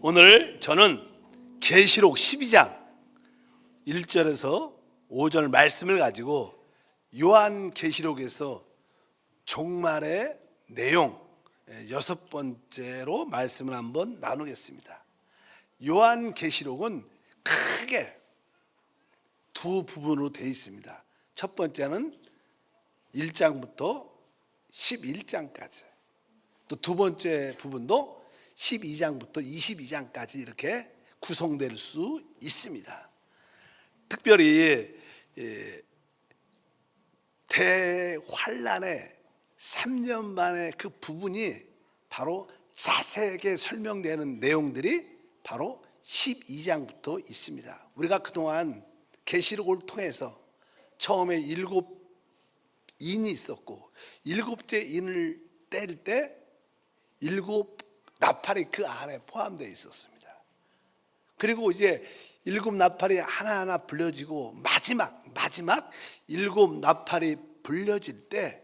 오늘 저는 계시록 12장 1절에서 5절 말씀을 가지고 요한계시록에서 종말의 내용 6번째로 말씀을 한번 나누겠습니다. 요한계시록은 크게 두 부분으로 되어 있습니다. 첫 번째는 1장부터 11장까지, 또 두 번째 부분도 12장부터 22장까지 이렇게 구성될 수 있습니다. 특별히 대환란의 3년 만의 그 부분이 바로 자세하게 설명되는 내용들이 바로 12장부터 있습니다. 우리가 그동안 계시록을 통해서 처음에 7인이 있었고 7째 인을 뗄 때 7 나팔이 그 안에 포함되어 있었습니다. 그리고 이제 7 나팔이 하나하나 불려지고 마지막 7 나팔이 불려질 때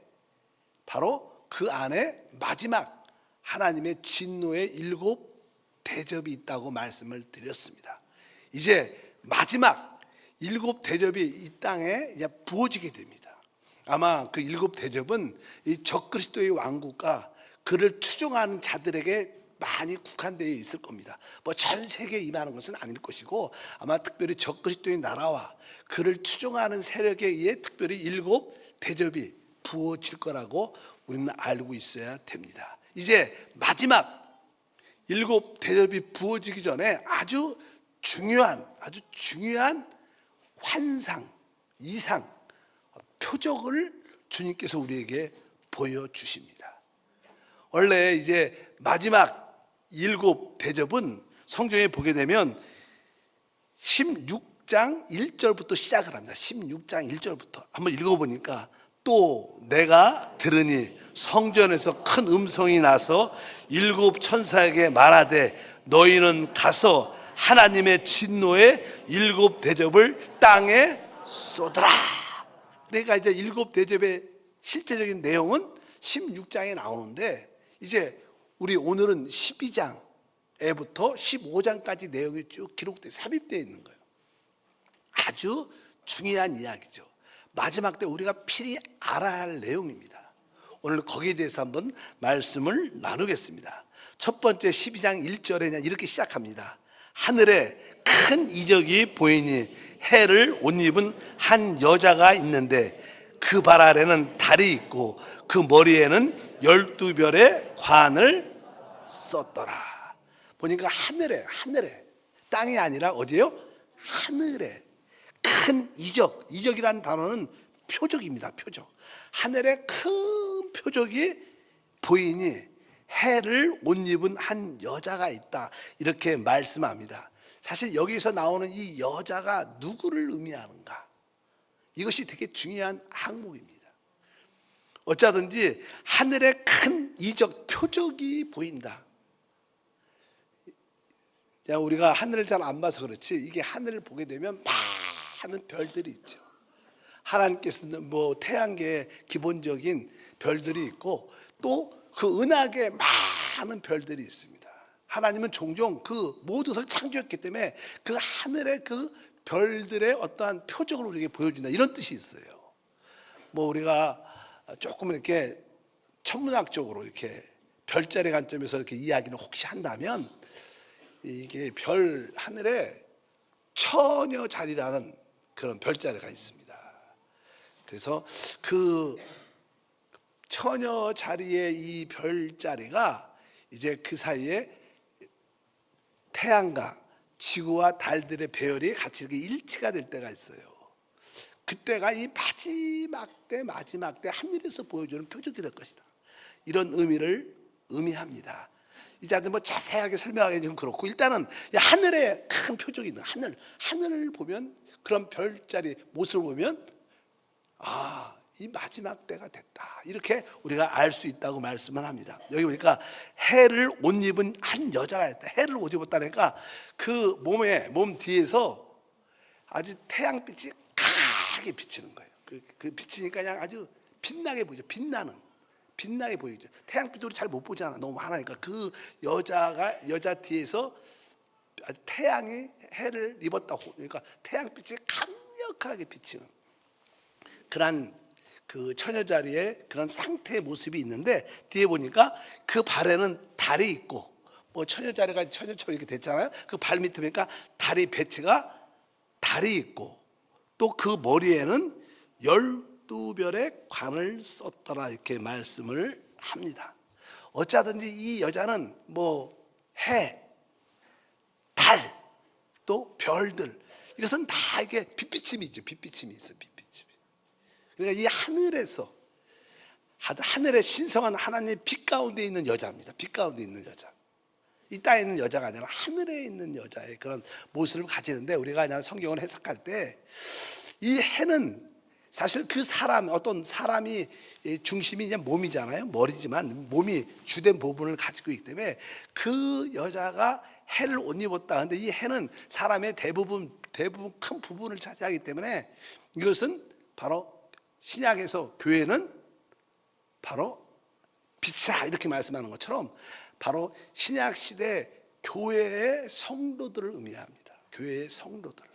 바로 그 안에 마지막 하나님의 진노의 7 대접이 있다고 말씀을 드렸습니다. 이제 마지막 7 대접이 이 땅에 이제 부어지게 됩니다. 아마 그 7 대접은 이 적그리스도의 왕국과 그를 추종하는 자들에게 많이 국한되어 있을 겁니다. 뭐 전 세계에 임하는 것은 아닐 것이고 아마 특별히 적그리스도의 나라와 그를 추종하는 세력에 의해 특별히 7 대접이 부어질 거라고 우리는 알고 있어야 됩니다. 이제 마지막 7 대접이 부어지기 전에 아주 중요한 환상, 이상, 표적을 주님께서 우리에게 보여주십니다. 원래 이제 마지막 7 대접은 성경에 보게 되면 16장 1절부터 시작을 합니다. 16장 1절부터 한번 읽어보니까 또 내가 들으니 성전에서 큰 음성이 나서 7 천사에게 말하되 너희는 가서 하나님의 진노의 7 대접을 땅에 쏟으라. 그러니까 이제 7 대접의 실제적인 내용은 16장에 나오는데 이제 우리 오늘은 12장에부터 15장까지 내용이 쭉 기록되어 삽입되어 있는 거예요. 아주 중요한 이야기죠. 마지막 때 우리가 필히 알아야 할 내용입니다. 오늘 거기에 대해서 한번 말씀을 나누겠습니다. 첫 번째 12장 1절에 이렇게 시작합니다. 하늘에 큰 이적이 보이니 해를 옷 입은 한 여자가 있는데 그 발 아래는 달이 있고 그 머리에는 12별의 관을 썼더라. 보니까 하늘에 땅이 아니라 어디예요? 하늘에 큰 이적이라는 단어는 표적입니다. 표적. 하늘에 큰 표적이 보이니 해를 옷 입은 한 여자가 있다, 이렇게 말씀합니다. 사실 여기서 나오는 이 여자가 누구를 의미하는가, 이것이 되게 중요한 항목입니다. 어쩌든지 하늘에 큰 이적, 표적이 보인다. 우리가 하늘을 잘 안 봐서 그렇지 이게 하늘을 보게 되면 많은 별들이 있죠. 하나님께서는 뭐 태양계에 기본적인 별들이 있고 또 그 은하계에 많은 별들이 있습니다. 하나님은 종종 그 모든 것을 창조했기 때문에 그 하늘의 그 별들의 어떠한 표적을 우리에게 보여준다, 이런 뜻이 있어요. 뭐 우리가 조금 이렇게 천문학적으로 이렇게 별자리 관점에서 이렇게 이야기를 혹시 한다면 이게 별 하늘에 처녀자리라는 그런 별자리가 있습니다. 그래서 그 처녀자리의 이 별자리가 이제 그 사이에 태양과 지구와 달들의 배열이 같이 이렇게 일치가 될 때가 있어요. 그때가 이 마지막 때 하늘에서 보여주는 표적이 될 것이다, 이런 의미를 의미합니다. 이제 뭐 자세하게 설명하기는 좀 그렇고 일단은 하늘에 큰 표적이 있는 하늘을 보면, 그런 별자리 모습을 보면 이 마지막 때가 됐다, 이렇게 우리가 알 수 있다고 말씀을 합니다. 여기 보니까 해를 옷 입은 한 여자가 있다. 해를 옷 입었다니까 그 몸 뒤에서 아주 태양빛이 강하게 비치는 거예요. 그 비치니까 그냥 아주 빛나게 보이죠. 빛나게 보이죠. 태양빛으로 잘 못 보잖아, 너무 많으니까. 그 여자 뒤에서 아주 태양이 해를 입었다고, 그러니까 태양빛이 강력하게 비치는 그런 그 처녀자리의 그런 상태의 모습이 있는데, 뒤에 보니까 그 발에는 달이 있고, 뭐 처녀자리가 처녀처럼 이렇게 됐잖아요. 그 발 밑에 보니까 다리 배치가 달이 있고, 또 그 머리에는 12별의 관을 썼더라 이렇게 말씀을 합니다. 어쩌든지 이 여자는 뭐 해, 달, 또 별들, 이것은 다 이게 빛비침이 있죠. 빛비침이 있어, 빛비침이. 그러니까 이 하늘에서, 하늘의 신성한 하나님의 빛 가운데 있는 여자입니다. 빛 가운데 있는 여자. 이 땅에 있는 여자가 아니라 하늘에 있는 여자의 그런 모습을 가지는데, 우리가 그냥 성경을 해석할 때 이 해는 사실 그 사람, 어떤 사람이 중심이 그냥 몸이잖아요. 머리지만 몸이 주된 부분을 가지고 있기 때문에 그 여자가 해를 옷 입었다. 근데 이 해는 사람의 대부분 큰 부분을 차지하기 때문에 이것은 바로 신약에서 교회는 바로 빛이라 이렇게 말씀하는 것처럼 바로 신약 시대 교회의 성도들을 의미합니다. 교회의 성도들.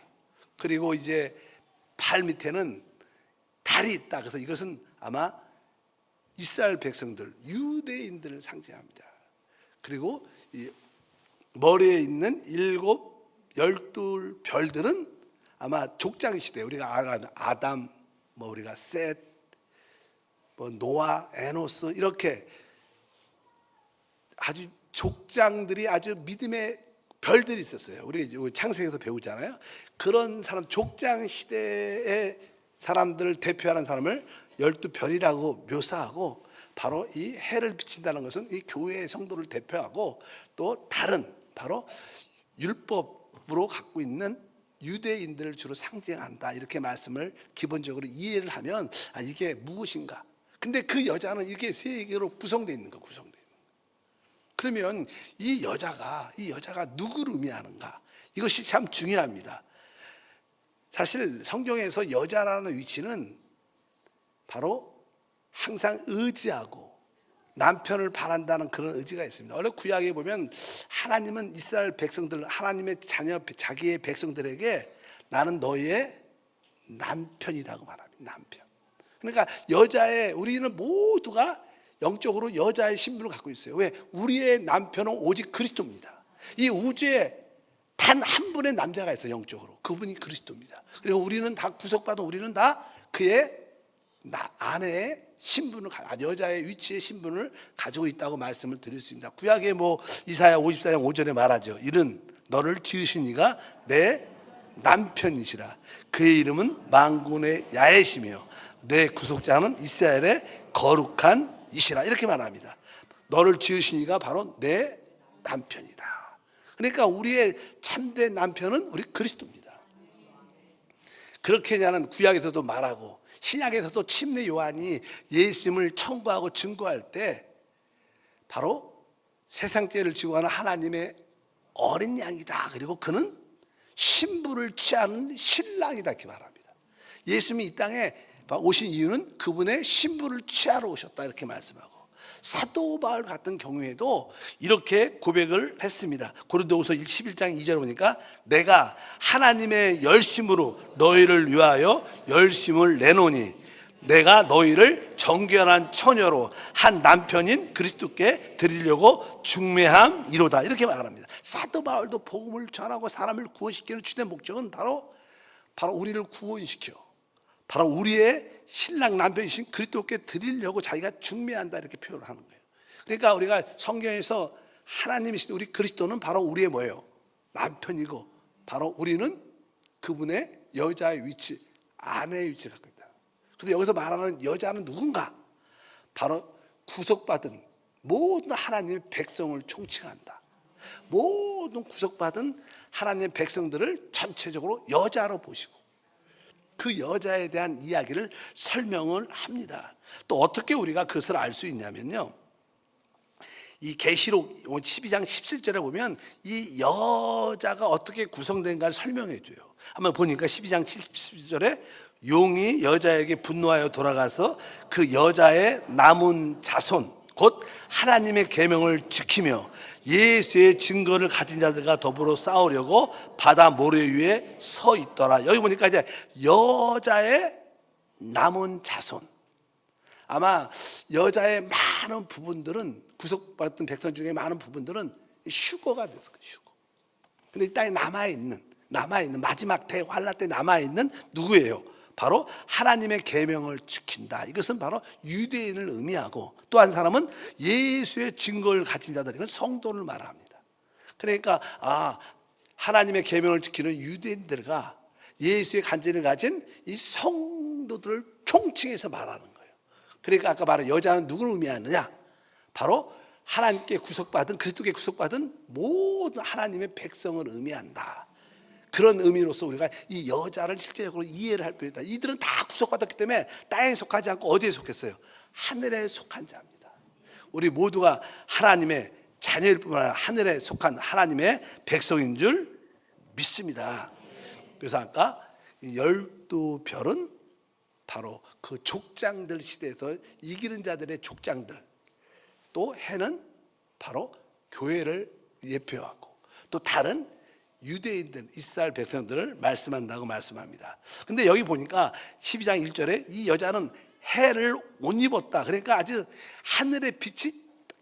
그리고 이제 발 밑에는 달이 있다. 그래서 이것은 아마 이스라엘 백성들, 유대인들을 상징합니다. 그리고 이 머리에 있는 12 별들은 아마 족장 시대, 우리가 아담, 뭐 우리가 셋, 뭐 노아, 에노스, 이렇게 아주 족장들이 아주 믿음의 별들이 있었어요. 우리 창세기에서 배우잖아요. 그런 사람, 족장 시대의 사람들을 대표하는 사람을 12별이라고 묘사하고, 바로 이 해를 비친다는 것은 이 교회의 성도를 대표하고, 또 다른 바로 율법으로 갖고 있는 유대인들을 주로 상징한다 이렇게 말씀을 기본적으로 이해를 하면, 아, 이게 무엇인가. 근데 그 여자는 이게 세 개로 구성되어 있는 거, 구성되어 있는 거. 그러면 이 여자가 누구를 의미하는가, 이것이 참 중요합니다. 사실 성경에서 여자라는 위치는 바로 항상 의지하고 남편을 바란다는 그런 의지가 있습니다. 원래 구약에 보면 하나님은 이스라엘 백성들, 하나님의 자녀, 자기의 백성들에게 나는 너희의 남편이라고 말합니다. 남편. 그러니까 우리는 모두가 영적으로 여자의 신분을 갖고 있어요. 왜? 우리의 남편은 오직 그리스도입니다. 이 우주에 단 한 분의 남자가 있어요. 영적으로. 그분이 그리스도입니다. 그리고 우리는 다 구속받은, 우리는 다 그의 아내의 신분을, 여자의 위치의 신분을 가지고 있다고 말씀을 드렸습니다. 구약에 뭐 이사야 54장 5절에 말하죠. 이는 너를 지으신 이가 내 남편이시라. 그의 이름은 만군의 야훼시며 내 구속자는 이스라엘의 거룩한 이시라. 이렇게 말합니다. 너를 지으신 이가 바로 내 남편이다. 그러니까 우리의 참된 남편은 우리 그리스도입니다. 그렇게 나는 구약에서도 말하고, 신약에서도 침례 요한이 예수님을 청구하고 증거할 때 바로 세상 죄를 지고 가는 하나님의 어린 양이다. 그리고 그는 신부를 취하는 신랑이다 이렇게 말합니다. 예수님이 이 땅에 오신 이유는 그분의 신부를 취하러 오셨다 이렇게 말씀하고, 사도 바울 같은 경우에도 이렇게 고백을 했습니다. 고린도후서 11장 2절 보니까 내가 하나님의 열심으로 너희를 위하여 열심을 내노니 내가 너희를 정결한 처녀로 한 남편인 그리스도께 드리려고 중매함이로다 이렇게 말합니다. 사도 바울도 복음을 전하고 사람을 구원시키는 주된 목적은 바로 우리를 구원시켜, 바로 우리의 신랑 남편이신 그리스도께 드리려고 자기가 중매한다 이렇게 표현을 하는 거예요. 그러니까 우리가 성경에서 하나님이신 우리 그리스도는 바로 우리의 뭐예요? 남편이고, 바로 우리는 그분의 여자의 위치, 아내의 위치를 갖고 있다. 그래서 여기서 말하는 여자는 누군가? 바로 구속받은 모든 하나님의 백성을 총칭한다. 모든 구속받은 하나님의 백성들을 전체적으로 여자로 보시고 그 여자에 대한 이야기를 설명을 합니다. 또 어떻게 우리가 그것을 알 수 있냐면요, 이 계시록 12장 17절에 보면 이 여자가 어떻게 구성된가를 설명해 줘요. 한번 보니까 12장 17절에 용이 여자에게 분노하여 돌아가서 그 여자의 남은 자손 곧 하나님의 계명을 지키며 예수의 증거를 가진 자들과 더불어 싸우려고 바다 모래 위에 서 있더라. 여기 보니까 이제 여자의 남은 자손, 아마 여자의 많은 부분들은, 구속받은 백성 중에 많은 부분들은 휴거가 됐을 거예요. 휴거. 근데 이 땅에 남아있는 마지막 대환란 때 남아있는 누구예요? 바로 하나님의 계명을 지킨다. 이것은 바로 유대인을 의미하고, 또 한 사람은 예수의 증거를 가진 자들, 이건 성도를 말합니다. 그러니까 하나님의 계명을 지키는 유대인들과 예수의 간증을 가진 이 성도들을 총칭해서 말하는 거예요. 그러니까 아까 말한 여자는 누구를 의미하느냐? 바로 하나님께 구속받은, 그리스도께 구속받은 모든 하나님의 백성을 의미한다. 그런 의미로서 우리가 이 여자를 실제적으로 이해를 할 필요가 있다. 이들은 다 구속받았기 때문에 땅에 속하지 않고 어디에 속했어요? 하늘에 속한 자입니다. 우리 모두가 하나님의 자녀일 뿐만 아니라 하늘에 속한 하나님의 백성인 줄 믿습니다. 그래서 아까 12별은 바로 그 족장들 시대에서 이기는 자들의 족장들, 또 해는 바로 교회를 예표하고, 또 다른 유대인들, 이스라엘 백성들을 말씀한다고 말씀합니다. 근데 여기 보니까 12장 1절에 이 여자는 해를 못 입었다. 그러니까 아주 하늘의 빛이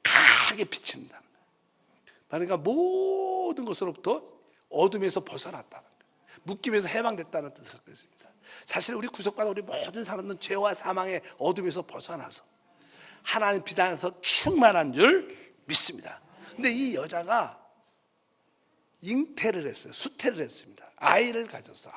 강하게 비친다. 그러니까 모든 것으로부터 어둠에서 벗어났다는 거예요. 묶임에서 해방됐다는 뜻을 갖고 있습니다. 사실 우리 구속받은 우리 모든 사람들은 죄와 사망의 어둠에서 벗어나서 하나님 빛 안에서 충만한 줄 믿습니다. 근데 이 여자가 잉태를 했어요. 수태를 했습니다. 아이를 가졌어.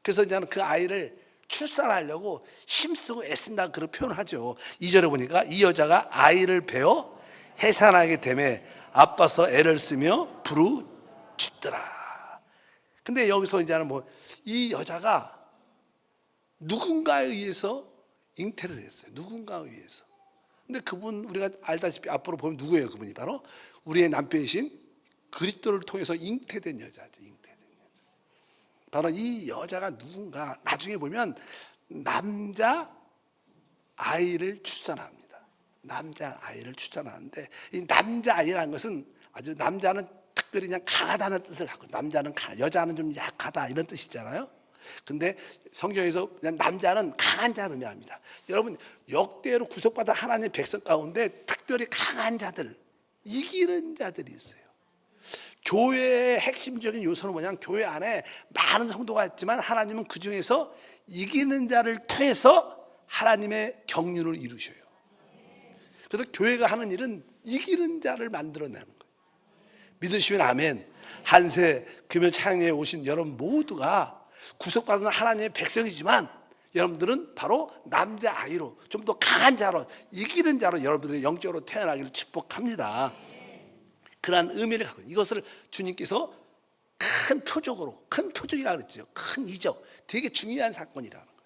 그래서 이제는 그 아이를 출산하려고 힘쓰고 애쓴다, 그런 표현을 하죠. 2절에 보니까 이 여자가 아이를 베어 해산하게 되매 아빠서 애를 쓰며 부르짖더라. 근데 여기서 이제는 이 여자가 누군가에 의해서 잉태를 했어요. 누군가에 의해서. 근데 그분, 우리가 알다시피 앞으로 보면 누구예요? 그분이 바로 우리의 남편이신 그리스도를 통해서 잉태된 여자죠. 잉태된 여자. 바로 이 여자가 누군가, 나중에 보면 남자 아이를 출산합니다. 남자 아이를 출산하는데, 이 남자 아이라는 것은 아주, 남자는 특별히 그냥 강하다는 뜻을 갖고, 여자는 좀 약하다 이런 뜻이잖아요. 근데 성경에서 그냥 남자는 강한 자를 의미합니다. 여러분, 역대로 구속받아 하나님의 백성 가운데 특별히 강한 자들, 이기는 자들이 있어요. 교회의 핵심적인 요소는 뭐냐면, 교회 안에 많은 성도가 있지만 하나님은 그 중에서 이기는 자를 통해서 하나님의 경륜을 이루셔요. 그래서 교회가 하는 일은 이기는 자를 만들어내는 거예요. 믿으시면 아멘. 한세 금요 창녀에 오신 여러분 모두가 구속받은 하나님의 백성이지만, 여러분들은 바로 남자아이로, 좀 더 강한 자로, 이기는 자로 여러분들의 영적으로 태어나기를 축복합니다. 그러한 의미를 갖고, 이것을 주님께서 큰 표적이라고 그랬죠. 큰 이적, 되게 중요한 사건이라는 거예요.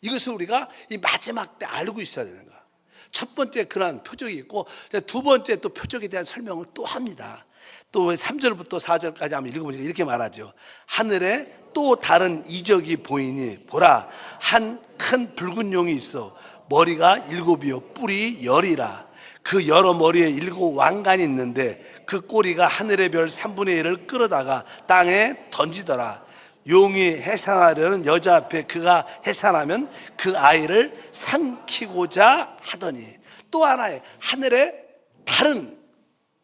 이것을 우리가 이 마지막 때 알고 있어야 되는 거야. 첫 번째 그러한 표적이 있고, 두 번째 또 표적에 대한 설명을 또 합니다. 또 3절부터 4절까지 한번 읽어보니까 이렇게 말하죠. 하늘에 또 다른 이적이 보이니 보라, 한 큰 붉은 용이 있어 머리가 7이요 뿔이 10이라. 그 여러 머리에 7 왕관이 있는데 그 꼬리가 하늘의 별 3분의 1을 끌어다가 땅에 던지더라. 용이 해산하려는 여자 앞에 그가 해산하면 그 아이를 삼키고자 하더니, 또 하나의 하늘에 다른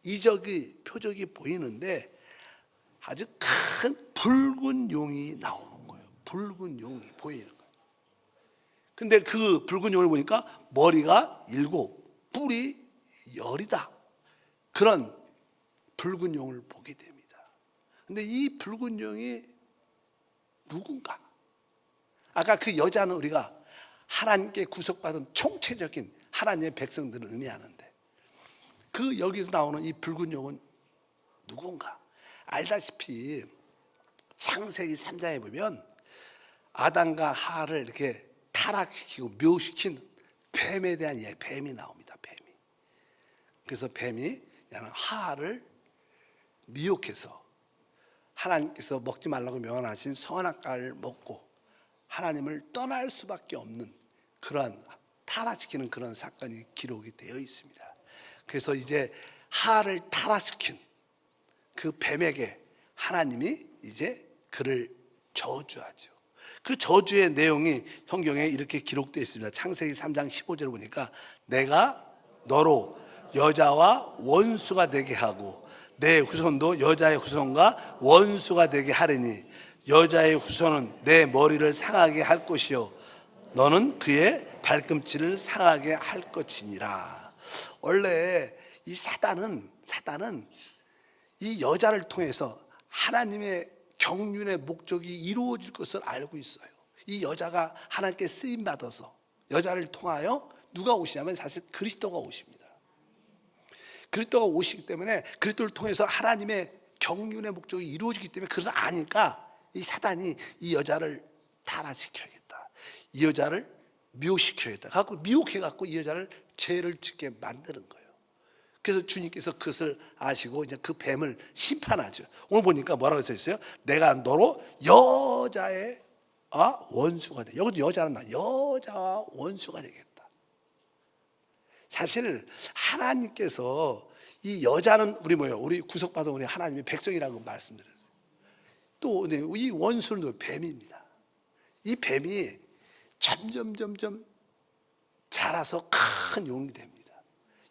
이적이, 표적이 보이는데 아주 큰 붉은 용이 나오는 거예요. 붉은 용이 보이는 거예요. 근데 그 붉은 용을 보니까 머리가 7, 뿔이 10이다. 그런 붉은 용을 보게 됩니다. 근데 이 붉은 용이 누군가? 아까 그 여자는 우리가 하나님께 구속받은 총체적인 하나님의 백성들을 의미하는데, 그 여기서 나오는 이 붉은 용은 누군가? 알다시피 창세기 3장에 보면 아담과 하와를 이렇게 타락시키고 묘시킨 뱀에 대한 이야기, 뱀이 나옵니다. 뱀이. 그래서 뱀이 하와를 미혹해서 하나님께서 먹지 말라고 명하신 선악과를 먹고 하나님을 떠날 수밖에 없는 그러한 타락시키는 그런 사건이 기록이 되어 있습니다. 그래서 이제 하를 타락시킨 그 뱀에게 하나님이 이제 그를 저주하죠. 그 저주의 내용이 성경에 이렇게 기록되어 있습니다. 창세기 3장 15절을 보니까 내가 너로 여자와 원수가 되게 하고 내 후손도 여자의 후손과 원수가 되게 하리니 여자의 후손은 내 머리를 상하게 할 것이요 너는 그의 발꿈치를 상하게 할 것이니라. 원래 이 사단은 이 여자를 통해서 하나님의 경륜의 목적이 이루어질 것을 알고 있어요. 이 여자가 하나님께 쓰임 받아서 여자를 통하여 누가 오시냐면 사실 그리스도가 오십니다. 그리스도가 오시기 때문에 그리스도를 통해서 하나님의 경륜의 목적이 이루어지기 때문에 그것을 아니까 이 사단이 이 여자를 타락시켜야겠다, 이 여자를 미혹시켜야겠다 갖고 미혹해갖고 이 여자를 죄를 짓게 만드는 거예요. 그래서 주님께서 그것을 아시고 이제 그 뱀을 심판하죠. 오늘 보니까 뭐라고 써 있어요? 내가 너로 여자의 원수가 돼. 여기도 여자는 여자와 원수가 되겠다. 사실 하나님께서 이 여자는 우리 구속받은 우리 하나님의 백성이라고 말씀드렸어요. 또 이 원수는 뱀입니다. 이 뱀이 점점 자라서 큰 용이 됩니다.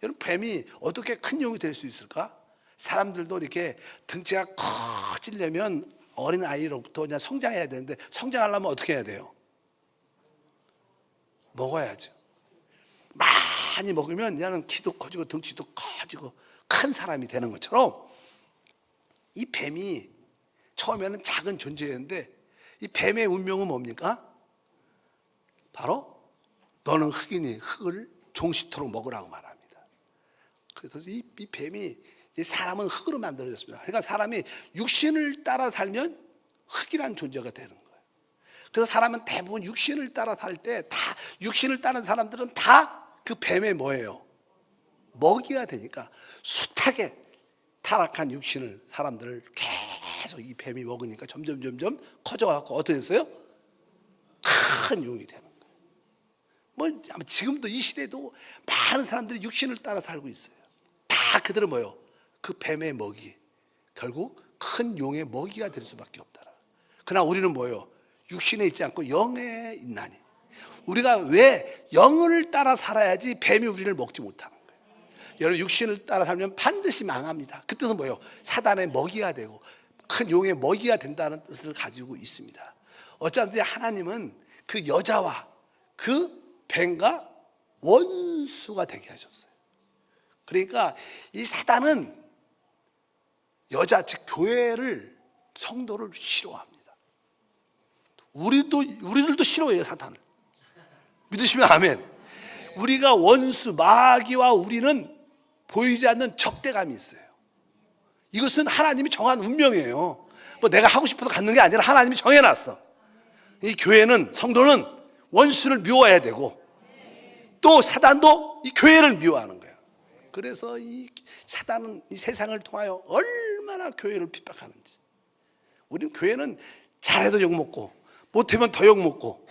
여러분, 뱀이 어떻게 큰 용이 될 수 있을까? 사람들도 이렇게 등치가 커지려면 어린 아이로부터 그냥 성장해야 되는데 성장하려면 어떻게 해야 돼요? 먹어야죠. 많이 먹으면 그냥 키도 커지고 등치도 커지고 큰 사람이 되는 것처럼 이 뱀이 처음에는 작은 존재였는데 이 뱀의 운명은 뭡니까? 바로 너는 흙이니 흙을 종식토록 먹으라고 말합니다. 그래서 이 뱀이 사람은 흙으로 만들어졌습니다. 그러니까 사람이 육신을 따라 살면 흙이란 존재가 되는 거예요. 그래서 사람은 대부분 육신을 따라 살 때 다 육신을 따르는 사람들은 다 그 뱀의 뭐예요? 먹이가 되니까 숱하게 타락한 육신을 사람들을 계속 이 뱀이 먹으니까 점점 커져갖고 어떻게 됐어요? 큰 용이 되는 거예요. 지금도 이 시대도 많은 사람들이 육신을 따라 살고 있어요. 다 그들은 뭐예요? 그 뱀의 먹이, 결국 큰 용의 먹이가 될 수밖에 없다. 그러나 우리는 뭐예요? 육신에 있지 않고 영에 있나니. 우리가 왜 영을 따라 살아야지 뱀이 우리를 먹지 못하는 거예요. 여러분, 육신을 따라 살면 반드시 망합니다. 그 뜻은 뭐예요? 사단의 먹이가 되고 큰 용의 먹이가 된다는 뜻을 가지고 있습니다. 어쩌든지 하나님은 그 여자와 그 뱀과 원수가 되게 하셨어요. 그러니까 이 사단은 여자, 즉 교회를, 성도를 싫어합니다. 우리들도 싫어해요, 사단을. 믿으시면 아멘. 우리가 원수, 마귀와 우리는 보이지 않는 적대감이 있어요. 이것은 하나님이 정한 운명이에요. 내가 하고 싶어서 갖는 게 아니라 하나님이 정해놨어. 이 교회는, 성도는 원수를 미워해야 되고 또 사단도 이 교회를 미워하는 거예요. 그래서 이 사단은 이 세상을 통하여 얼마나 교회를 핍박하는지. 우리는 교회는 잘해도 욕먹고 못하면 더 욕먹고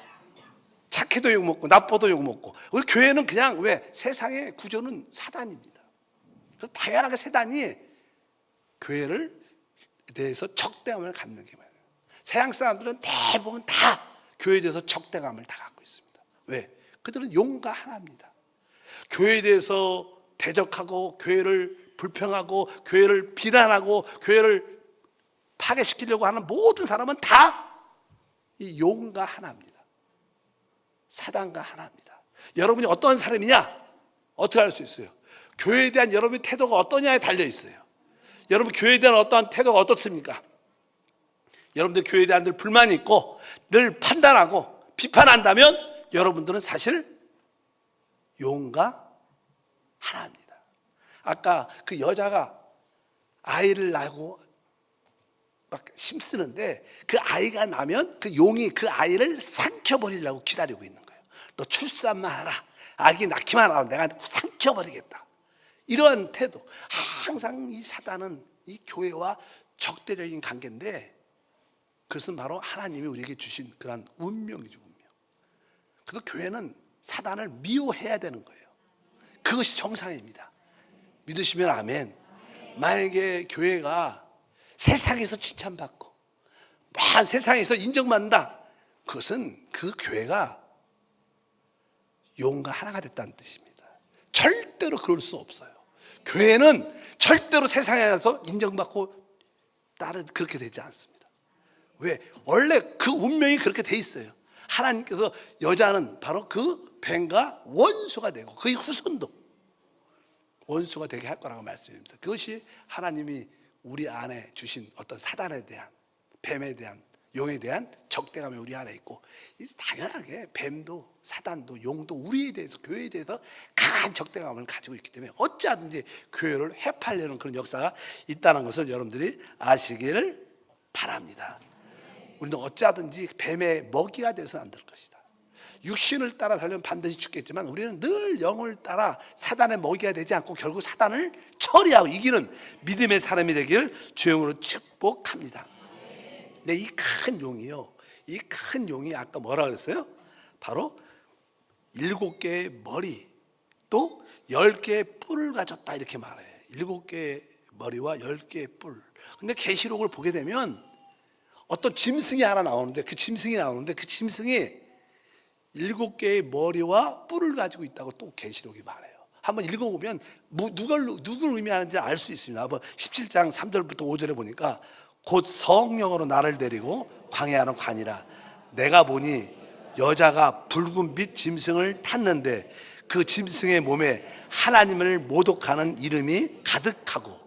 착해도 욕먹고 나빠도 욕먹고. 우리 교회는 그냥 왜? 세상의 구조는 사단입니다. 그래서 다양하게 사단이 교회를 대해서 적대감을 갖는 게 말이에요. 세상 사람들은 대부분 다 교회에 대해서 적대감을 다 갖고 있습니다. 왜? 그들은 용과 하나입니다. 교회에 대해서 대적하고 교회를 불평하고 교회를 비난하고 교회를 파괴시키려고 하는 모든 사람은 다 이 용과 하나입니다. 사단과 하나입니다. 여러분이 어떤 사람이냐? 어떻게 알 수 있어요? 교회에 대한 여러분의 태도가 어떠냐에 달려 있어요. 여러분 교회에 대한 어떠한 태도가 어떻습니까? 여러분들 교회에 대한 늘 불만이 있고 늘 판단하고 비판한다면 여러분들은 사실 용과 하나입니다. 아까 그 여자가 아이를 낳고 막 힘쓰는데 그 아이가 나면 그 용이 그 아이를 삼켜버리려고 기다리고 있는 거예요. 너 출산만 하라. 아기 낳기만 하라. 내가 삼켜버리겠다. 이러한 태도. 항상 이 사단은 이 교회와 적대적인 관계인데 그것은 바로 하나님이 우리에게 주신 그런 운명이죠, 운명. 그래서 교회는 사단을 미워해야 되는 거예요. 그것이 정상입니다. 믿으시면 아멘. 만약에 교회가 세상에서 칭찬받고 세상에서 인정받는다, 그것은 그 교회가 용과 하나가 됐다는 뜻입니다. 절대로 그럴 수 없어요. 교회는 절대로 세상에서 인정받고 그렇게 되지 않습니다. 왜? 원래 그 운명이 그렇게 돼 있어요. 하나님께서 여자는 바로 그 뱀과 원수가 되고 그의 후손도 원수가 되게 할 거라고 말씀입니다. 그것이 하나님이 우리 안에 주신 어떤 사단에 대한, 뱀에 대한, 용에 대한 적대감이 우리 안에 있고, 당연하게 뱀도 사단도 용도 우리에 대해서, 교회에 대해서 강한 적대감을 가지고 있기 때문에 어찌하든지 교회를 해파려는 그런 역사가 있다는 것을 여러분들이 아시기를 바랍니다. 우리는 어찌하든지 뱀의 먹이가 돼서는 안 될 것이다. 육신을 따라 살려면 반드시 죽겠지만 우리는 늘 영을 따라 사단의 먹이가 되지 않고 결국 사단을 처리하고 이기는 믿음의 사람이 되기를 주영으로 축복합니다. 근데 이 큰 용이요, 이 큰 용이 아까 뭐라 그랬어요? 바로 7개의 머리 또 10개의 뿔을 가졌다, 이렇게 말해요. 7개의 머리와 10개의 뿔. 근데 계시록을 보게 되면 어떤 짐승이 하나 나오는데, 그 짐승이 7개의 머리와 뿔을 가지고 있다고 또 계시록이 말해요. 한번 읽어보면 누굴 의미하는지 알 수 있습니다. 한번 17장 3절부터 5절에 보니까 곧 성령으로 나를 데리고 광야하는 관이라. 내가 보니 여자가 붉은 빛 짐승을 탔는데 그 짐승의 몸에 하나님을 모독하는 이름이 가득하고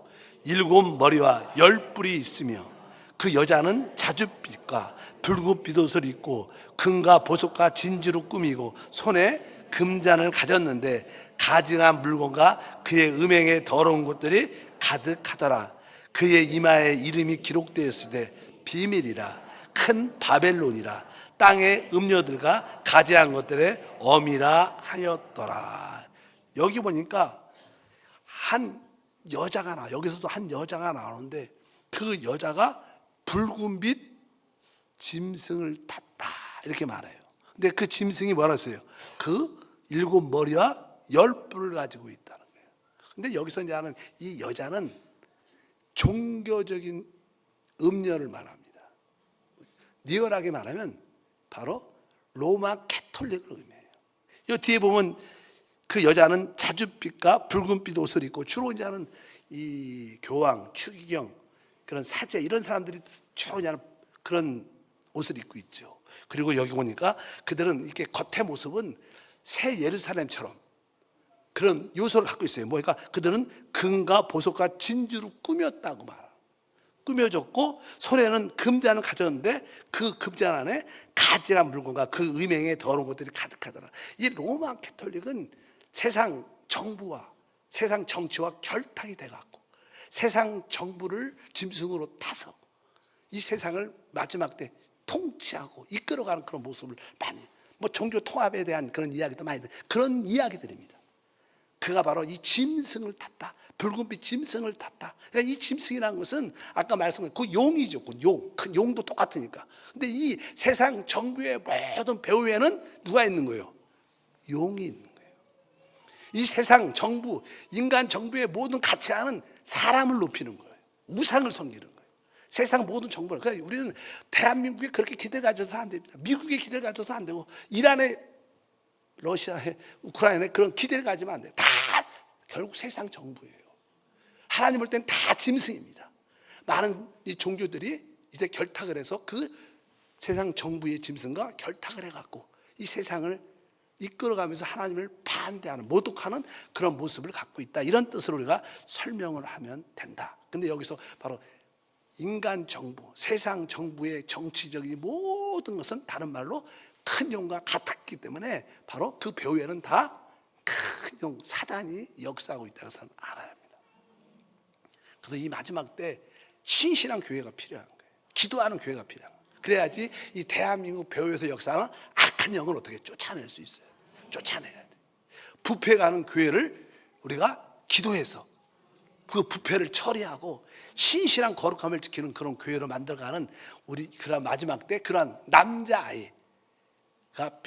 7머리와 10뿔이 있으며 그 여자는 자줏빛과 붉은 빛옷을 입고 금과 보석과 진주로 꾸미고 손에 금잔을 가졌는데 가증한 물건과 그의 음행의 더러운 것들이 가득하더라. 그의 이마에 이름이 기록되었을 때 비밀이라, 큰 바벨론이라, 땅의 음료들과 가지한 것들의 어미라 하였더라. 여기 보니까 한 여자가 나와. 여기서도 한 여자가 나오는데 그 여자가 붉은 빛 짐승을 탔다, 이렇게 말해요. 근데 그 짐승이 뭐라 했어요? 그 7머리와 10뿔을 가지고 있다는 거예요. 근데 여기서 이제 하는 이 여자는 종교적인 음녀를 말합니다. 리얼하게 말하면 바로 로마 캐톨릭을 의미해요. 이 뒤에 보면 그 여자는 자줏빛과 붉은빛 옷을 입고, 주로 이제 하는 이 교황, 추기경, 그런 사제, 이런 사람들이 주로 이제 그런 옷을 입고 있죠. 그리고 여기 보니까 그들은 이렇게 겉의 모습은 새 예루살렘처럼 그런 요소를 갖고 있어요. 뭐니까 그들은 금과 보석과 진주로 꾸몄다고 말합니다. 꾸며졌고 손에는 금잔을 가졌는데 그 금잔 안에 가증한 물건과 그 음행의 더러운 것들이 가득하더라. 이 로마 캐톨릭은 세상 정부와 세상 정치와 결탁이 돼갖고 세상 정부를 짐승으로 타서 이 세상을 마지막 때 통치하고 이끌어가는 그런 모습을 많이, 뭐 종교 통합에 대한 그런 이야기도 많이 그런 이야기들입니다. 그가 바로 이 짐승을 탔다, 붉은빛 짐승을 탔다. 그러니까 이 짐승이라는 것은 아까 말씀드린 그 용이죠. 그 용, 큰 용도 똑같으니까. 근데 이 세상 정부의 모든 배후에는 누가 있는 거예요? 용이 있는 거예요. 이 세상 정부, 인간 정부의 모든 가치와는 사람을 높이는 거예요. 우상을 섬기는 거예요. 세상 모든 정부를. 그러니까 우리는 대한민국에 그렇게 기대를 가져도 안 됩니다. 미국에 기대를 가져도 안 되고, 이란에, 러시아에, 우크라이나에 그런 기대를 가지면 안 돼요. 다 결국 세상 정부예요. 하나님 볼 땐 다 짐승입니다. 많은 이 종교들이 이제 결탁을 해서 그 세상 정부의 짐승과 결탁을 해갖고 이 세상을 이끌어가면서 하나님을 반대하는, 모독하는 그런 모습을 갖고 있다, 이런 뜻으로 우리가 설명을 하면 된다. 근데 여기서 바로 인간 정부, 세상 정부의 정치적인 모든 것은 다른 말로 큰 용과 같았기 때문에 바로 그 배후에는 다 큰 용, 사단이 역사하고 있다고 저는 알아야 합니다. 그래서 이 마지막 때 신실한 교회가 필요한 거예요. 기도하는 교회가 필요한 거예요. 그래야지 이 대한민국 배후에서 역사하는 악한 영을 어떻게 쫓아낼 수 있어요. 쫓아내야 돼. 부패가는 교회를 우리가 기도해서 그 부패를 처리하고 신실한 거룩함을 지키는 그런 교회로 만들어가는 우리 그런 마지막 때 그러한 남자아이가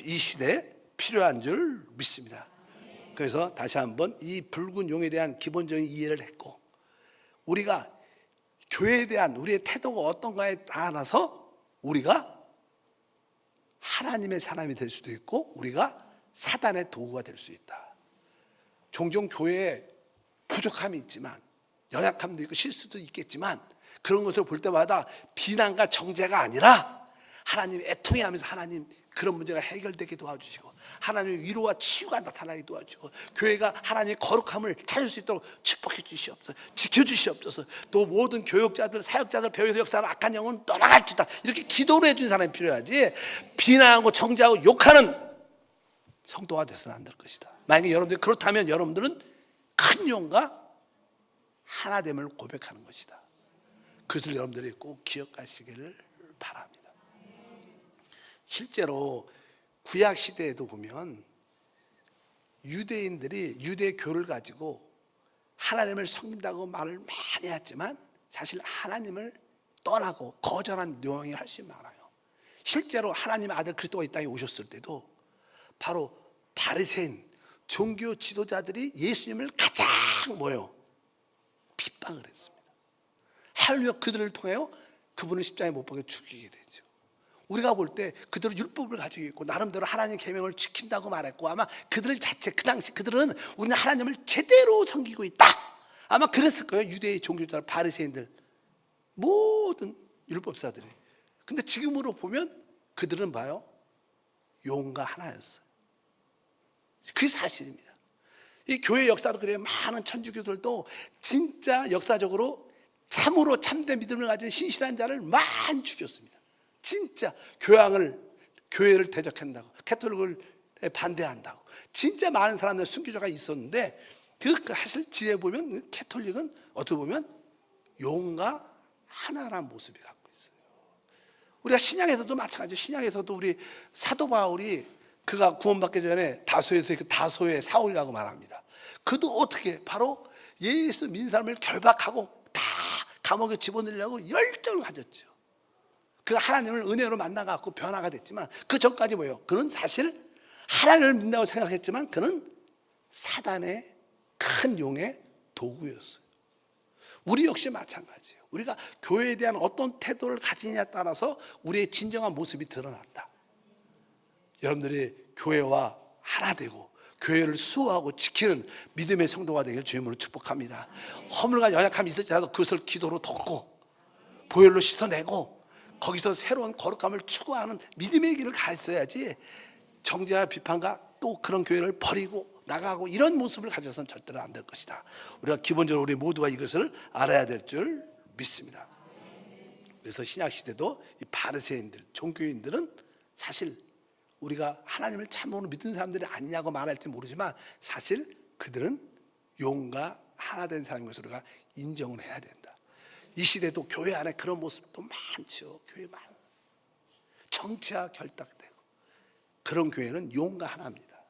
이 시대에 필요한 줄 믿습니다. 그래서 다시 한번 이 붉은 용에 대한 기본적인 이해를 했고, 우리가 교회에 대한 우리의 태도가 어떤가에 따라서 우리가 하나님의 사람이 될 수도 있고 우리가 사단의 도구가 될 수 있다. 종종 교회에 부족함이 있지만, 연약함도 있고 실수도 있겠지만, 그런 것을 볼 때마다 비난과 정죄가 아니라 하나님 애통해하면서 하나님 그런 문제가 해결되게 도와주시고, 하나님의 위로와 치유가 나타나게 도와주고, 교회가 하나님의 거룩함을 찾을 수 있도록 축복해 주시옵소서, 지켜주시옵소서. 또 모든 교육자들, 사역자들, 배우의 역사는 악한 영은 떠나갈지다, 이렇게 기도를 해주는 사람이 필요하지, 비난하고 정죄하고 욕하는 성도가 돼서는 안 될 것이다. 만약에 여러분들이 그렇다면 여러분들은 큰 용과 하나됨을 고백하는 것이다. 그것을 여러분들이 꼭 기억하시기를 바랍니다. 실제로 구약 시대에도 보면 유대인들이 유대교를 가지고 하나님을 섬긴다고 말을 많이 했지만 사실 하나님을 떠나고 거절한 내용이 훨씬 많아요. 실제로 하나님의 아들 그리스도가 이 땅에 오셨을 때도 바로 바리새인 종교 지도자들이 예수님을 가장 핍박을 했습니다. 하물며 그들을 통하여 그분을 십자가에 못 박혀 죽이게 되죠. 우리가 볼 때 그들은 율법을 가지고 있고 나름대로 하나님의 계명을 지킨다고 말했고, 아마 그들 자체 그 당시 그들은 우리는 하나님을 제대로 섬기고 있다, 아마 그랬을 거예요. 유대의 종교자들, 바리새인들, 모든 율법사들이. 근데 지금으로 보면 그들은 봐요, 용과 하나였어요. 그게 사실입니다. 이 교회 역사도 그래요. 많은 천주교들도 진짜 역사적으로 참으로 참된 믿음을 가진 신실한 자를 많이 죽였습니다. 진짜 교회를 대적한다고, 캐톨릭을 반대한다고 진짜 많은 사람들, 순교자가 있었는데, 그 사실 지혜 보면 캐톨릭은 어떻게 보면 용과 하나라는 모습이 갖고 있어요. 우리가 신약에서도 마찬가지죠. 신약에서도 우리 사도 바울이 그가 구원받기 전에 다소에서 그 다소의 사울이라고 말합니다. 그도 어떻게 바로 예수 믿는 사람을 결박하고 다 감옥에 집어넣으려고 열정을 가졌죠. 그가 하나님을 은혜로 만나갖고 변화가 됐지만, 그 전까지 뭐예요? 그는 사실 하나님을 믿는다고 생각했지만 그는 사단의 큰 용의 도구였어요. 우리 역시 마찬가지예요. 우리가 교회에 대한 어떤 태도를 가지느냐에 따라서 우리의 진정한 모습이 드러난다. 여러분들이 교회와 하나 되고 교회를 수호하고 지키는 믿음의 성도가 되길 주님으로 축복합니다. 허물과 연약함이 있을지라도 그것을 기도로 덮고 보혈로 씻어내고 거기서 새로운 거룩함을 추구하는 믿음의 길을 가르쳐야지, 정죄와 비판과 또 그런 교회를 버리고 나가고 이런 모습을 가져서는 절대로 안 될 것이다. 우리가 기본적으로 우리 모두가 이것을 알아야 될 줄 믿습니다. 그래서 신약시대도 이 바리새인들, 종교인들은 사실 우리가 하나님을 참으로 믿는 사람들이 아니냐고 말할지 모르지만 사실 그들은 용과 하나 된 사람인 것을 우리가 인정을 해야 된다. 이 시대도 교회 안에 그런 모습도 많죠. 교회 많아. 정치와 결탁되고 그런 교회는 용과 하나입니다.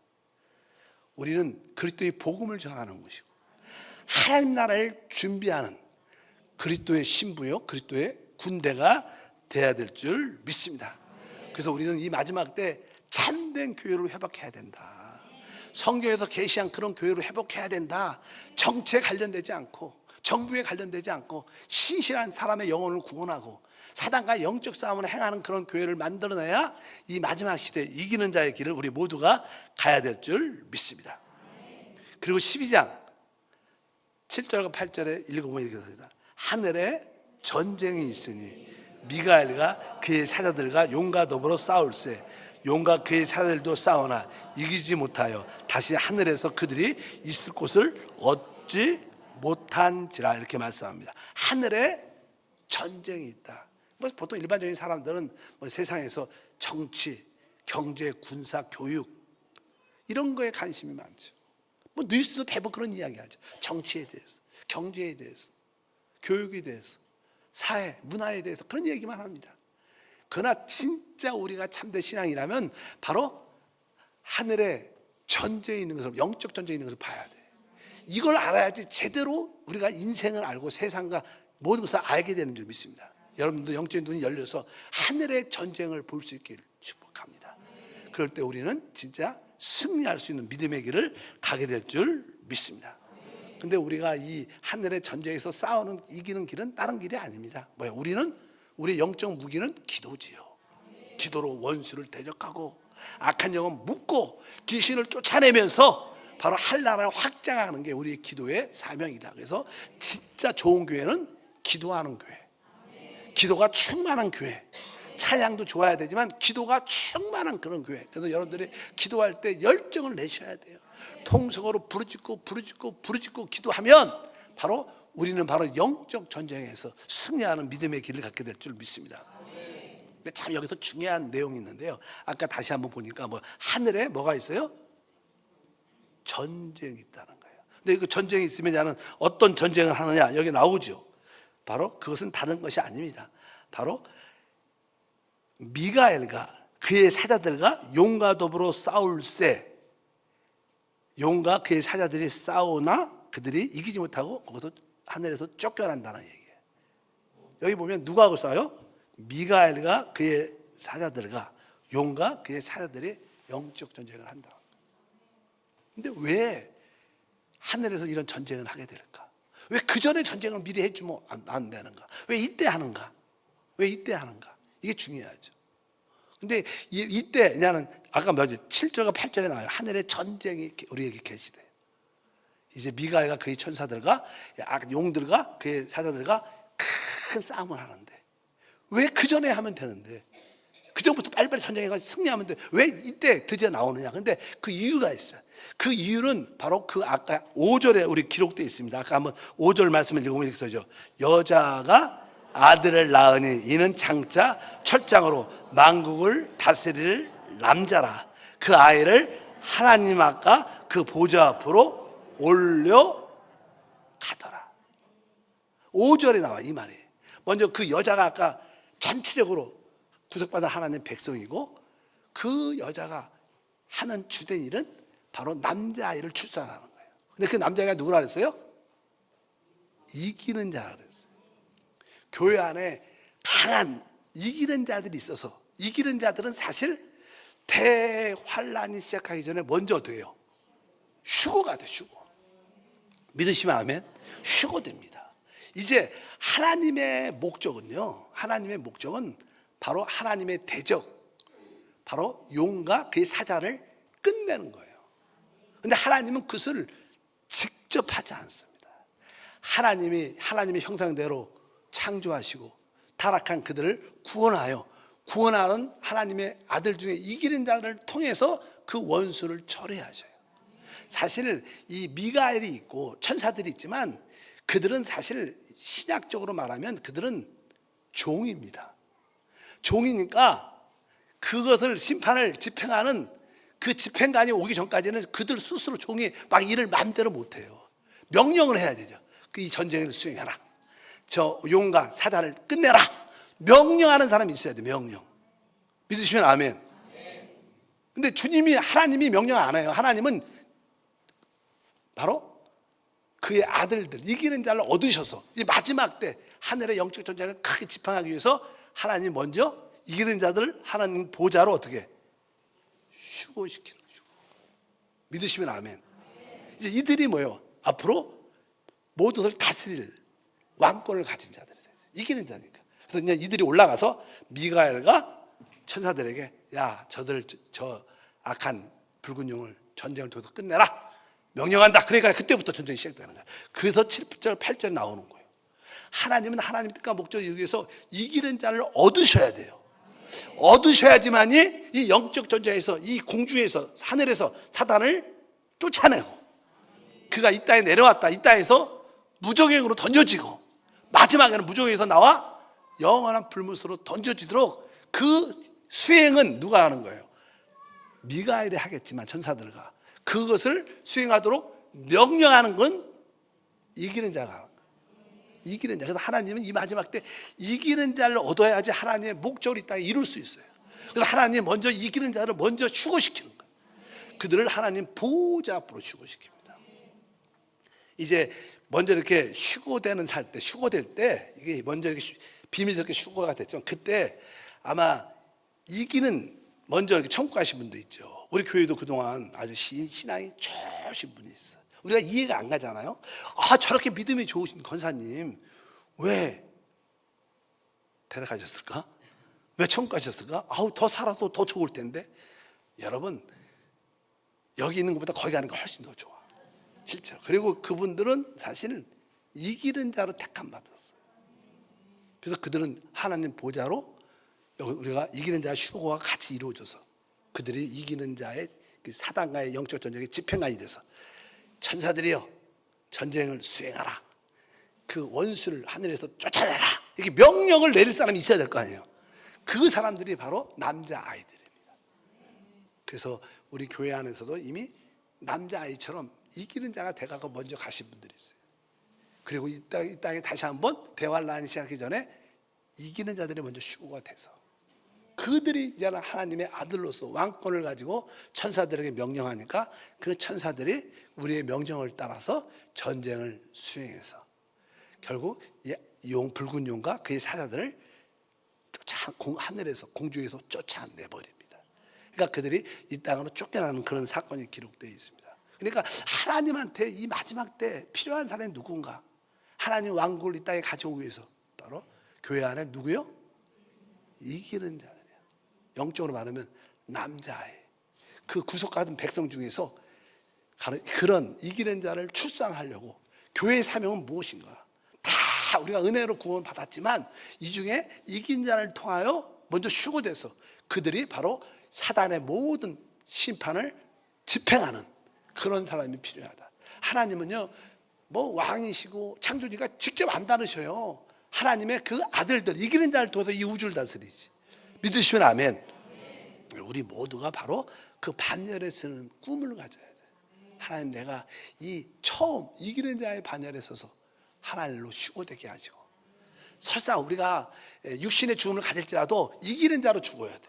우리는 그리스도의 복음을 전하는 것이고 하나님 나라를 준비하는 그리스도의 신부요, 그리스도의 군대가 돼야 될 줄 믿습니다. 그래서 우리는 이 마지막 때 참된 교회로 회복해야 된다. 성경에서 계시한 그런 교회로 회복해야 된다. 정치에 관련되지 않고 정부에 관련되지 않고 신실한 사람의 영혼을 구원하고 사단과 영적 싸움을 행하는 그런 교회를 만들어내야 이 마지막 시대에 이기는 자의 길을 우리 모두가 가야 될 줄 믿습니다. 그리고 12장 7절과 8절에 읽어보면 이렇게 됩니다. 하늘에 전쟁이 있으니 미가엘과 그의 사자들과 용과 더불어 싸울세. 용과 그의 사자들도 싸우나 이기지 못하여 다시 하늘에서 그들이 있을 곳을 얻지 못한지라, 이렇게 말씀합니다. 하늘에 전쟁이 있다. 보통 일반적인 사람들은 세상에서 정치, 경제, 군사, 교육 이런 거에 관심이 많죠. 뉴스도 대부분 그런 이야기하죠. 정치에 대해서, 경제에 대해서, 교육에 대해서, 사회, 문화에 대해서 그런 얘기만 합니다. 그러나 진짜 우리가 참된 신앙이라면 바로 하늘에 전쟁이 있는 것을, 영적 전쟁이 있는 것을 봐야 돼. 이걸 알아야지 제대로 우리가 인생을 알고 세상과 모든 것을 알게 되는 줄 믿습니다. 여러분도 영적인 눈이 열려서 하늘의 전쟁을 볼 수 있기를 축복합니다. 그럴 때 우리는 진짜 승리할 수 있는 믿음의 길을 가게 될 줄 믿습니다. 근데 우리가 이 하늘의 전쟁에서 싸우는 이기는 길은 다른 길이 아닙니다. 뭐야? 우리의 영적 무기는 기도지요. 기도로 원수를 대적하고 악한 영혼 묶고 귀신을 쫓아내면서 바로 한나라를 확장하는 게 우리의 기도의 사명이다. 그래서 진짜 좋은 교회는 기도하는 교회, 기도가 충만한 교회. 찬양도 좋아야 되지만 기도가 충만한 그런 교회. 그래서 여러분들이 기도할 때 열정을 내셔야 돼요. 통성으로 부르짖고 기도하면 바로 우리는 바로 영적 전쟁에서 승리하는 믿음의 길을 갖게 될 줄 믿습니다. 근데 참 여기서 중요한 내용이 있는데요. 아까 다시 한번 보니까 하늘에 뭐가 있어요? 전쟁이 있다는 거예요. 근데 그 전쟁이 있으면 나는 어떤 전쟁을 하느냐 여기 나오죠. 바로 그것은 다른 것이 아닙니다. 바로 미가엘과 그의 사자들과 용과 더불어 싸울세. 용과 그의 사자들이 싸우나 그들이 이기지 못하고 거기서 하늘에서 쫓겨난다는 얘기예요. 여기 보면 누구하고 싸워요? 미가엘과 그의 사자들과 용과 그의 사자들이 영적 전쟁을 한다. 근데 왜 하늘에서 이런 전쟁을 하게 될까? 왜 그 전에 전쟁을 미리 해주면 안 되는가? 왜 이때 하는가? 왜 이때 하는가? 이게 중요하죠. 근데 이때 나는 아까 7절과 8절에 나와요. 하늘의 전쟁이 우리에게 계시대요. 이제 미가엘과 그의 천사들과 용들과 그의 사자들과 큰 싸움을 하는데 왜 그 전에 하면 되는데 그 전부터 빨리빨리 전쟁해가지고 승리하면 돼. 왜 이때 드디어 나오느냐? 근데 그 이유가 있어요. 그 이유는 바로 그 아까 5절에 우리 기록되어 있습니다. 아까 한번 5절 말씀을 읽으면 이렇게 써죠. 여자가 아들을 낳으니 이는 장차 철장으로 만국을 다스릴 남자라. 그 아이를 하나님 아까 그 보좌 앞으로 올려가더라. 5절에 나와 이 말이. 먼저 그 여자가 아까 전체적으로 구속받은 하나님의 백성이고 그 여자가 하는 주된 일은 바로 남자아이를 출산하는 거예요. 근데 그 남자아이가 누구라 그랬어요? 이기는 자라 그랬어요. 교회 안에 강한 이기는 자들이 있어서 이기는 자들은 사실 대환란이 시작하기 전에 먼저 돼요. 휴거가 돼. 휴거. 믿으시면 아멘. 휴거됩니다. 이제 하나님의 목적은요, 하나님의 목적은 바로 하나님의 대적, 바로 용과 그의 사자를 끝내는 거예요. 근데 하나님은 그것을 직접 하지 않습니다. 하나님이 하나님의 형상대로 창조하시고 타락한 그들을 구원하는 하나님의 아들 중에 이기는 자를 통해서 그 원수를 처리하셔요. 사실 이 미가엘이 있고 천사들이 있지만 그들은 사실 신약적으로 말하면 그들은 종입니다. 종이니까 그것을 심판을 집행하는 그 집행관이 오기 전까지는 그들 스스로 종이 막 일을 마음대로 못해요. 명령을 해야 되죠. 이 전쟁을 수행해라. 저 용과 사자를 끝내라. 명령하는 사람이 있어야 돼. 명령. 믿으시면 아멘. 근데 주님이 하나님이 명령 안 해요. 하나님은 바로 그의 아들들 이기는 자를 얻으셔서 이 마지막 때 하늘의 영적 전쟁을 크게 지팡하기 위해서 하나님 먼저 이기는 자들 하나님 보좌로 어떻게 휴거시키는 거죠. 믿으시면 아멘. 이제 이들이 뭐예요? 앞으로 모두를 다스릴 왕권을 가진 자들이 돼요. 이기는 자니까. 그래서 그냥 이들이 올라가서 미가엘과 천사들에게 야 저들 저 악한 붉은 용을 전쟁을 통해서 끝내라 명령한다. 그러니까 그때부터 전쟁이 시작되는 거예요. 그래서 7절 8절 나오는 거예요. 하나님은 하나님 뜻과 목적을 이루기 위해서 이기는 자를 얻으셔야 돼요. 얻으셔야지만이 이 영적 전쟁에서 이 공중에서 하늘에서 사단을 쫓아내고 그가 이 땅에 내려왔다. 이 땅에서 무적행으로 던져지고 마지막에는 무적행에서 나와 영원한 불못으로 던져지도록 그 수행은 누가 하는 거예요? 미가엘이 하겠지만 천사들과 그것을 수행하도록 명령하는 건 이기는 자가 하는 거예요. 이기는 자. 그래서 하나님은 이 마지막 때 이기는 자를 얻어야지 하나님의 목적을 이 땅에 이룰 수 있어요. 그래서 하나님 먼저 이기는 자를 먼저 휴거시키는 거예요. 그들을 하나님 보좌 앞으로 휴거시킵니다. 이제 먼저 이렇게 휴거될 때 이게 먼저 이렇게 비밀스럽게 휴거가 됐죠. 그때 아마 이기는 먼저 이렇게 천국 가신 분도 있죠. 우리 교회도 그동안 아주 신앙이 좋으신 분이 있어요. 우리가 이해가 안 가잖아요. 아, 저렇게 믿음이 좋으신 권사님 왜 데려가셨을까? 왜 천국 가셨을까? 아우, 더 살아도 더 좋을 텐데. 여러분, 여기 있는 것보다 거기 가는 게 훨씬 더 좋아, 실제로. 그리고 그분들은 사실은 이기는 자로 택함 받았어요. 그래서 그들은 하나님 보좌로 우리가 이기는 자의 휴거가 같이 이루어져서 그들이 이기는 자의 사단과의 영적 전쟁의 집행관이 돼서 천사들이여 전쟁을 수행하라, 그 원수를 하늘에서 쫓아내라, 이렇게 명령을 내릴 사람이 있어야 될 거 아니에요. 그 사람들이 바로 남자아이들입니다. 그래서 우리 교회 안에서도 이미 남자아이처럼 이기는 자가 돼가고 먼저 가신 분들이 있어요. 그리고 이 땅에 다시 한번 대환란이 시작하기 전에 이기는 자들이 먼저 휴거가 돼서 그들이 이제 하나님의 아들로서 왕권을 가지고 천사들에게 명령하니까 그 천사들이 우리의 명령을 따라서 전쟁을 수행해서 결국 붉은 용과 그의 사자들을 하늘에서 공중에서 쫓아내버립니다. 그러니까 그들이 이 땅으로 쫓겨나는 그런 사건이 기록되어 있습니다. 그러니까 하나님한테 이 마지막 때 필요한 사람이 누군가, 하나님 왕국을 이 땅에 가져오기 위해서 바로 교회 안에 누구요? 이기는 자들이야. 영적으로 말하면 남자아이, 그 구속받은 백성 중에서 그런 이기는 자를 출산하려고 교회의 사명은 무엇인가? 다 우리가 은혜로 구원 받았지만 이 중에 이긴 자를 통하여 먼저 휴거돼서 그들이 바로 사단의 모든 심판을 집행하는 그런 사람이 필요하다. 하나님은요, 뭐 왕이시고 창조주가 직접 안 다루셔요. 하나님의 그 아들들, 이기는 자를 통해서 이 우주를 다스리지. 믿으시면 아멘. 우리 모두가 바로 그 반열에 서는 꿈을 가져야 돼. 하나님, 내가 이 처음 이기는 자의 반열에 서서 하나님으로 휴거되게 하시고, 설사 우리가 육신의 죽음을 가질지라도 이기는 자로 죽어야 돼.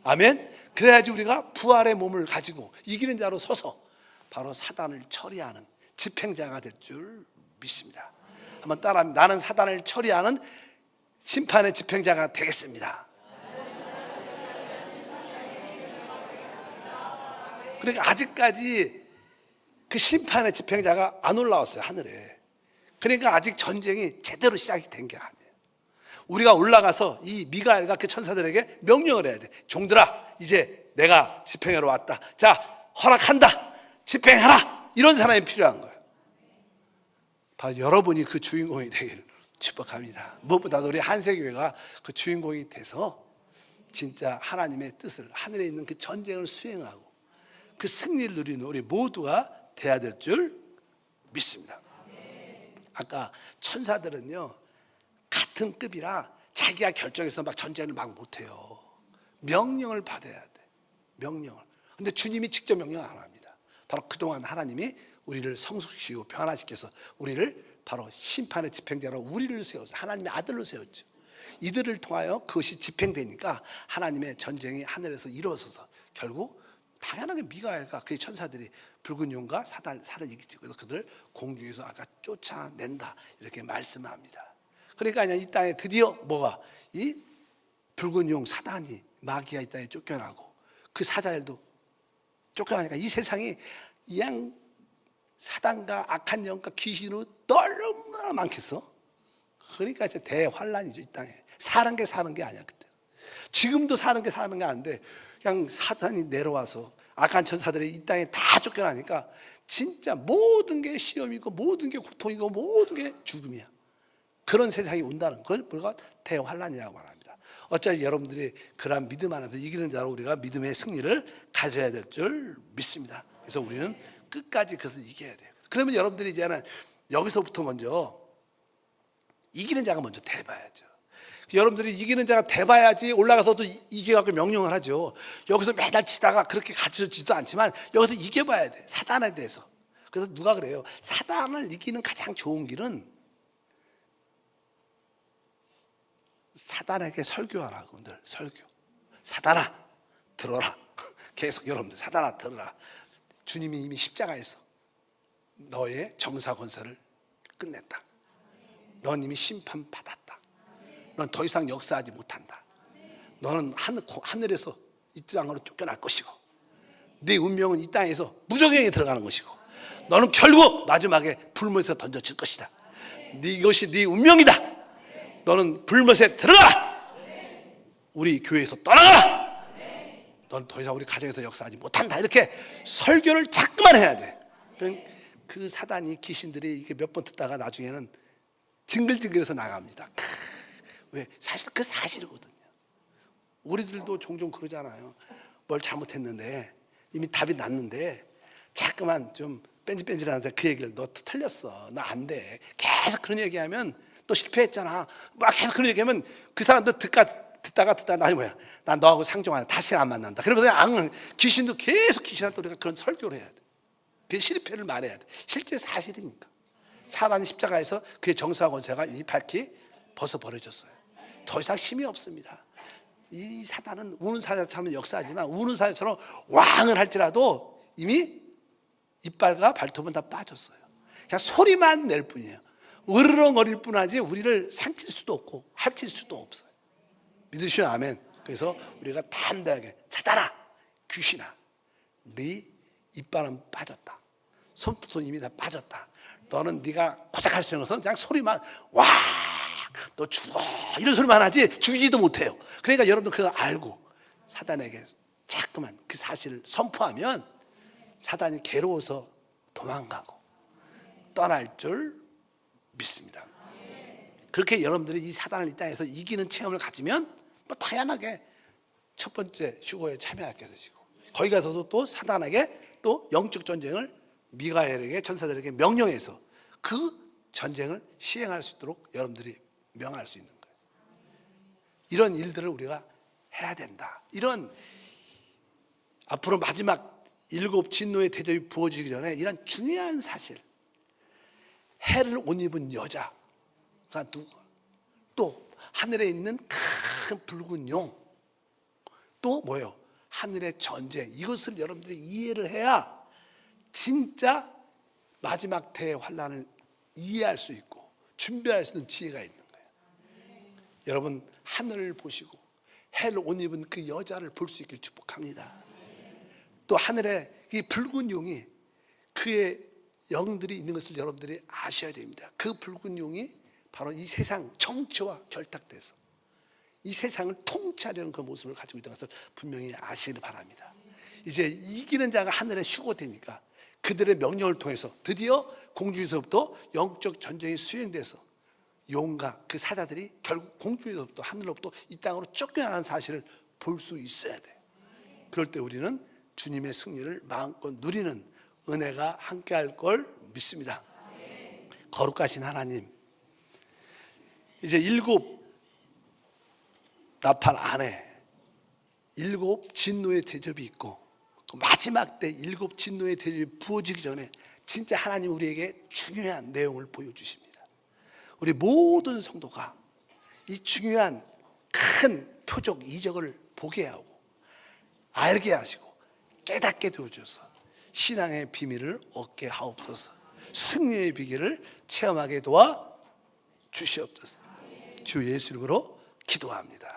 아멘. 그래야지 우리가 부활의 몸을 가지고 이기는 자로 서서 바로 사단을 처리하는 집행자가 될 줄 믿습니다. 한번 따라합니다. 나는 사단을 처리하는 심판의 집행자가 되겠습니다. 그러니까 아직까지 그 심판의 집행자가 안 올라왔어요, 하늘에. 그러니까 아직 전쟁이 제대로 시작이 된 게 아니에요. 우리가 올라가서 이 미가엘과 그 천사들에게 명령을 해야 돼. 종들아, 이제 내가 집행하러 왔다. 자, 허락한다. 집행하라. 이런 사람이 필요한 거예요. 바로 여러분이 그 주인공이 되기를 축복합니다. 무엇보다도 우리 한세교회가 그 주인공이 돼서 진짜 하나님의 뜻을, 하늘에 있는 그 전쟁을 수행하고 그 승리를 누리는 우리 모두가 돼야 될 줄 믿습니다. 아까 천사들은요, 같은 급이라 자기가 결정해서 막 전쟁을 막 못해요. 명령을 받아야 돼. 명령을. 근데 주님이 직접 명령 안 합니다. 바로 그동안 하나님이 우리를 성숙시키고 변화시켜서 우리를 바로 심판의 집행자로 우리를 세웠어요. 하나님의 아들로 세웠죠. 이들을 통하여 그것이 집행되니까 하나님의 전쟁이 하늘에서 이루어져서 결국 당연하게 미가엘과 그의 천사들이 붉은 용과 사단을 이기지. 그래서 그들 공중에서 아까 쫓아낸다, 이렇게 말씀합니다. 그러니까 이 땅에 드디어 뭐가, 이 붉은 용 사단이, 마귀가 이 땅에 쫓겨나고 그 사자들도 쫓겨나니까 이 세상이 양 사단과 악한 영과 귀신으로 얼마나 많겠어. 그러니까 이제 대환란이죠. 이 땅에 사는 게 아니야. 그때 지금도 사는 게 아닌데 그냥 사단이 내려와서 악한 천사들이 이 땅에 다 쫓겨나니까 진짜 모든 게 시험이고 모든 게 고통이고 모든 게 죽음이야. 그런 세상이 온다는 걸 우리가 대환란이라고 말합니다. 어차피 여러분들이 그러한 믿음 안에서 이기는 자로 우리가 믿음의 승리를 가져야 될 줄 믿습니다. 그래서 우리는 끝까지 그것을 이겨야 돼요. 그러면 여러분들이 이제는 여기서부터 먼저 이기는 자가 먼저 돼봐야죠. 여러분들이 이기는 자가 돼봐야지 올라가서도 이겨갖고 명령을 하죠. 여기서 매달 치다가 그렇게 가르쳐지지도 않지만 여기서 이겨봐야 돼, 사단에 대해서. 그래서 누가 그래요? 사단을 이기는 가장 좋은 길은 사단에게 설교하라. 그분들 설교. 사단아 들어라. 계속 여러분들 사단아 들어라. 주님이 이미 십자가에서 너의 정사 권세를 끝냈다. 넌 이미 심판받았다. 넌 더 이상 역사하지 못한다. 너는 하늘에서 이 땅으로 쫓겨날 것이고 네 운명은 이 땅에서 무적행에 들어가는 것이고 너는 결국 마지막에 불못에 던져질 것이다. 이것이 네 운명이다. 너는 불못에 들어가. 우리 교회에서 떠나가. 넌 더 이상 우리 가정에서 역사하지 못한다. 이렇게 설교를 자꾸만 해야 돼. 그 사단이 귀신들이 이렇게 몇 번 듣다가 나중에는 징글징글해서 나갑니다. 왜? 사실 그 사실이거든요. 우리들도 종종 그러잖아요. 뭘 잘못했는데 이미 답이 났는데 자꾸만 좀 뺀질뺀질하는데 그 얘기를 너 틀렸어. 너 안 돼. 계속 그런 얘기하면 또 실패했잖아. 막 계속 그런 얘기하면 그 사람도 듣다가 나중에 뭐야? 난 너하고 상종 안 해. 다시는 안 만난다. 그러면서 귀신도 계속 귀신한테 우리가 그런 설교를 해야 돼. 그 실패를 말해야 돼. 실제 사실이니까. 사단이 십자가에서 그의 정사와 권세가 이 밝히 벗어버려졌어요. 더 이상 힘이 없습니다. 이 사단은 우는 사자처럼 역사하지만 우는 사자처럼 왕을 할지라도 이미 이빨과 발톱은 다 빠졌어요. 그냥 소리만 낼 뿐이에요. 으르렁거릴 뿐하지 우리를 삼킬 수도 없고 할킬 수도 없어요. 믿으시면 아멘. 그래서 우리가 담대하게 사단아, 귀신아, 네 이빨은 빠졌다. 손톱은 이미 다 빠졌다. 너는 네가 고작 할 수 있는 것은 그냥 소리만 와, 너 죽어 이런 소리만 하지 죽이지도 못해요. 그러니까 여러분들 그거 알고 사단에게 자꾸만 그 사실을 선포하면 사단이 괴로워서 도망가고 떠날 줄 믿습니다. 그렇게 여러분들이 이 사단을 이 땅에서 이기는 체험을 가지면 뭐 다양하게 첫 번째 휴거에 참여하게 되시고 거기 가서도 또 사단에게 또 영적 전쟁을 미가엘에게 천사들에게 명령해서 그 전쟁을 시행할 수 있도록 여러분들이 명할 수 있는 거예요. 이런 일들을 우리가 해야 된다. 이런 앞으로 마지막 7 진노의 대접이 부어지기 전에 이런 중요한 사실, 해를 옷 입은 여자가 누구, 또 하늘에 있는 큰 붉은 용, 또 뭐예요? 하늘의 전쟁, 이것을 여러분들이 이해를 해야 진짜 마지막 대의 환난을 이해할 수 있고 준비할 수 있는 지혜가 있는 거예요. 여러분 하늘을 보시고 해를 옷 입은 그 여자를 볼 수 있길 축복합니다. 또 하늘에 이 붉은 용이 그의 영들이 있는 것을 여러분들이 아셔야 됩니다. 그 붉은 용이 바로 이 세상 정치와 결탁돼서 이 세상을 통치하려는 그 모습을 가지고 있다는 것을 분명히 아시길 바랍니다. 이제 이기는 자가 하늘에 휴거되니까 그들의 명령을 통해서 드디어 공중에서부터 영적 전쟁이 수행돼서 용과 그 사자들이 결국 공중에서부터 하늘로부터 이 땅으로 쫓겨나는 사실을 볼 수 있어야 돼. 그럴 때 우리는 주님의 승리를 마음껏 누리는 은혜가 함께할 걸 믿습니다. 거룩하신 하나님, 이제 7 나팔 안에 7 진노의 대접이 있고 마지막 때 7 진노의 대접이 부어지기 전에 진짜 하나님 우리에게 중요한 내용을 보여주십니다. 우리 모든 성도가 이 중요한 큰 표적 이적을 보게 하고 알게 하시고 깨닫게 되어줘서 신앙의 비밀을 얻게 하옵소서. 승리의 비결을 체험하게 도와 주시옵소서. 주 예수 이름으로 기도합니다.